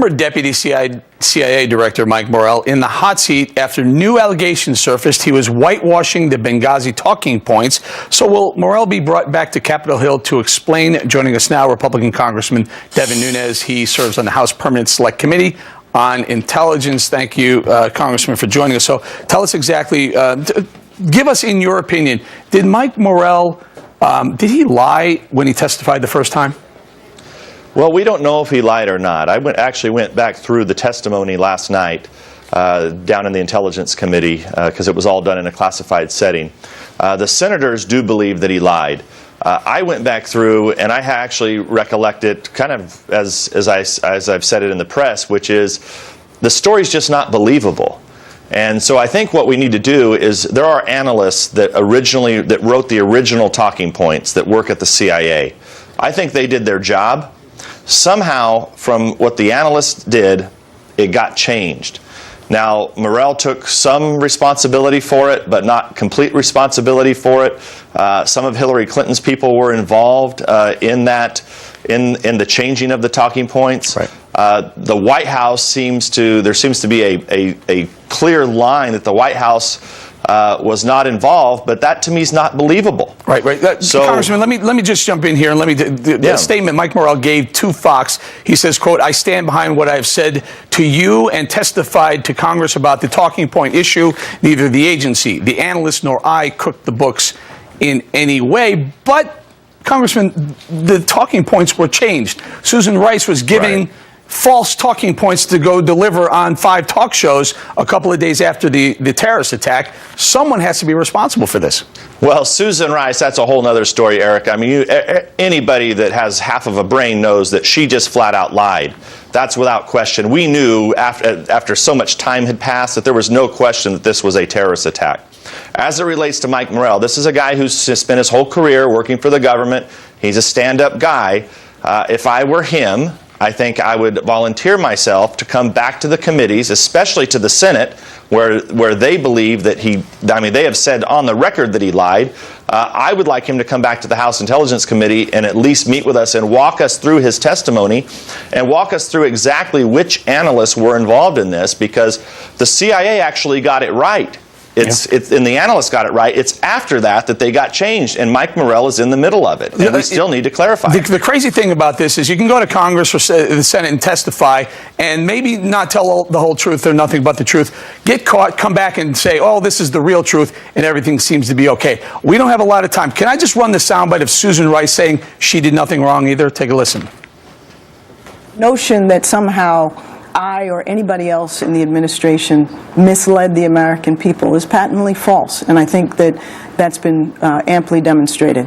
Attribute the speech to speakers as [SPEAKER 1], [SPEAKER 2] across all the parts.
[SPEAKER 1] Former Deputy CIA Director Mike Morell in the hot seat after new allegations surfaced. He was whitewashing the Benghazi talking points. So will Morell be brought back to Capitol Hill to explain? Joining us now, Republican Congressman Devin Nunes. He serves on the House Permanent Select Committee on Intelligence. Thank you, Congressman, for joining us. So tell us exactly, give us, in your opinion, did Mike Morell, did he lie when he testified the first time?
[SPEAKER 2] Well, we don't know if he lied or not. I actually went back through the testimony last night down in the Intelligence Committee because it was all done in a classified setting. The senators do believe that he lied. I went back through and I actually recollect it kind of as I've said it in the press, which is the story's just not believable. And so I think what we need to do is, there are analysts that wrote the original talking points that work at the CIA. I think they did their job. Somehow, from what the analysts did, it got changed. Now, Morell took some responsibility for it, but not complete responsibility for it. Some of Hillary Clinton's people were involved in the changing of the talking points.
[SPEAKER 1] Right.
[SPEAKER 2] The White House there seems to be a clear line that the White House was not involved, but that to me is not believable.
[SPEAKER 1] Right. So, Congressman, let me just jump in here and the statement Mike Morell gave to Fox. He says, quote, "I stand behind what I've said to you and testified to Congress about the talking point issue. Neither the agency, the analysts, nor I cooked the books in any way." But, Congressman, the talking points were changed. Susan Rice was giving false talking points to go deliver on 5 talk shows a couple of days after the terrorist attack. Someone has to be responsible for this.
[SPEAKER 2] Well, Susan Rice, that's a whole other story, Eric. I mean, anybody that has half of a brain knows that she just flat out lied. That's without question. We knew after so much time had passed that there was no question that this was a terrorist attack. As it relates to Mike Morell, this is a guy who's spent his whole career working for the government. He's a stand-up guy. If I were him, I think I would volunteer myself to come back to the committees, especially to the Senate, where they believe that they have said on the record that he lied. I would like him to come back to the House Intelligence Committee and at least meet with us and walk us through his testimony and walk us through exactly which analysts were involved in this, because the CIA actually got it right. And the analysts got it right. It's after that they got changed, and Mike Morell is in the middle of it, and we still need to clarify.
[SPEAKER 1] The crazy thing about this is you can go to Congress or the Senate and testify and maybe not tell the whole truth or nothing but the truth, get caught, come back and say, oh, this is the real truth, and everything seems to be okay. We don't have a lot of time. Can I just run the soundbite of Susan Rice saying she did nothing wrong either? Take a listen.
[SPEAKER 3] Notion that somehow I or anybody else in the administration misled the American people is patently false, and I think that that's been amply demonstrated.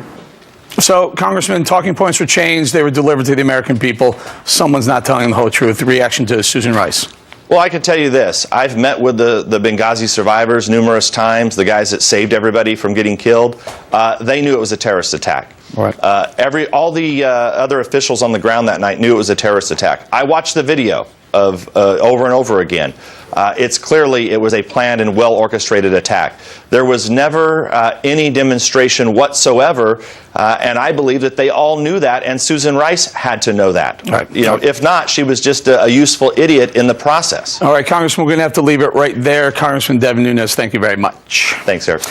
[SPEAKER 1] So, Congressman, talking points were changed. They were delivered to the American people. Someone's not telling the whole truth. Reaction to Susan Rice.
[SPEAKER 2] Well, I can tell you this. I've met with the Benghazi survivors numerous times, the guys that saved everybody from getting killed. They knew it was a terrorist attack.
[SPEAKER 1] Right.
[SPEAKER 2] All the other officials on the ground that night knew it was a terrorist attack. I watched the video of over and over again. It was a planned and well-orchestrated attack. There was never any demonstration whatsoever, and I believe that they all knew that, and Susan Rice had to know that.
[SPEAKER 1] Right.
[SPEAKER 2] If not, she was just a useful idiot in the process.
[SPEAKER 1] All right, Congressman, we're going to have to leave it right there. Congressman Devin Nunes, thank you very much.
[SPEAKER 2] Thanks, Eric.